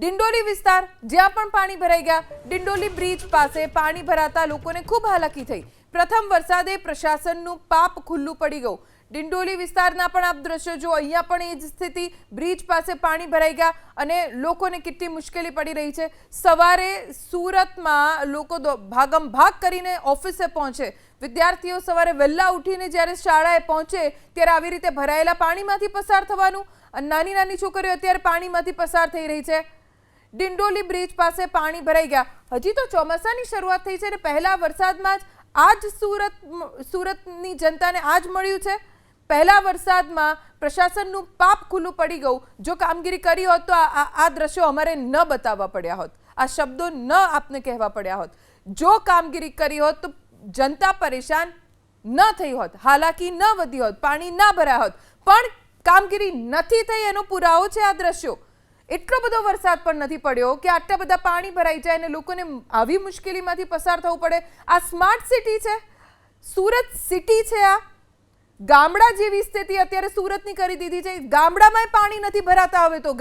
ડિંડોલી વિસ્તાર જ્યાં પણ પાણી ભરાઈ ગયા। ડિંડોલી બ્રિજ પાસે પાણી ભરાતા લોકોને ખૂબ હાલાકી થઈ। પ્રથમ વરસાદે પ્રશાસનનું પાપ ખુલ્લું પડી ગયું। ડિંડોલી વિસ્તારના પણ આપ દ્રશ્યો જો, અહીંયા પણ એ જ સ્થિતિ, બ્રિજ પાસે પાણી ભરાઈ ગયા અને લોકોને કેટલી મુશ્કેલી પડી રહી છે। સવારે સુરતમાં લોકો ભાગમ ભાગ કરીને ઓફિસે પહોંચે, વિદ્યાર્થીઓ સવારે વહેલા ઉઠીને જ્યારે શાળાએ પહોંચે ત્યારે આવી રીતે ભરાયેલા પાણીમાંથી પસાર થવાનું, અને નાની નાની છોકરીઓ અત્યારે પાણીમાંથી પસાર થઈ રહી છે। ડિંડોલી બ્રિજ પાસે પાણી ભરાઈ ગયા। હજી તો ચોમાસાની શરૂઆત થઈ છે અને પહેલા વરસાદમાં જ આજ સુરતની જનતાને આજ મળ્યું છે। પહેલા વરસાદમાં પ્રશાસનનું પાપ ખુલ્લું પડી ગયું। જો કામગીરી કરી હોત તો આ દ્રશ્યો અમારે ન બતાવવા પડ્યા હોત, આ શબ્દો ન આપને કહેવા પડ્યા હોત। જો કામગીરી કરી હોત તો જનતા પરેશાન ન થઈ હોત, હાલાકી ન વધી હોત, પાણી ન ભરાયા હોત, પણ કામગીરી નથી થઈ એનો પુરાવો છે આ દ્રશ્યો। એટલો બધો વરસાદ પણ નથી પડ્યો કે આટલા બધા પાણી ભરાઈ જાય અને લોકોને આવી મુશ્કેલીમાંથી પસાર થવું પડે। આ સ્માર્ટ સિટી છે, સુરત સિટી છે। આ ગામડા જેવી સ્થિતિ અત્યારે સુરતની કરી દીધી છે। ગામડામાં પાણી નથી ભરાતા। હવે તો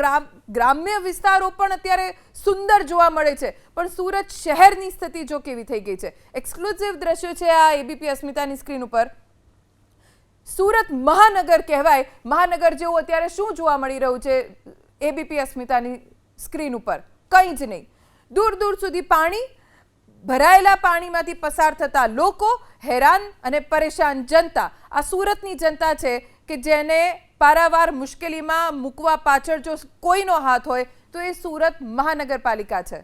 ગ્રામ્ય વિસ્તારો પણ અત્યારે સુંદર જોવા મળે છે, પણ સુરત શહેરની સ્થિતિ જો કેવી થઈ ગઈ છે। એક્સક્લુઝિવ દ્રશ્યો છે આ એબીપી અસ્મિતાની સ્ક્રીન ઉપર। સુરત મહાનગર કહેવાય, મહાનગર જેવું અત્યારે શું જોવા મળી રહ્યું છે એબીપી અસ્મિતાની સ્ક્રીન ઉપર? કંઈ જ નહીં। દૂર દૂર સુધી પાણી, ભરાયેલા પાણીમાંથી પસાર થતા લોકો, હેરાન અને પરેશાન જનતા। આ સુરતની જનતા છે કે જેને પારાવાર મુશ્કેલીમાં મૂકવા પાછળ જો કોઈનો હાથ હોય તો એ સુરત મહાનગરપાલિકા છે।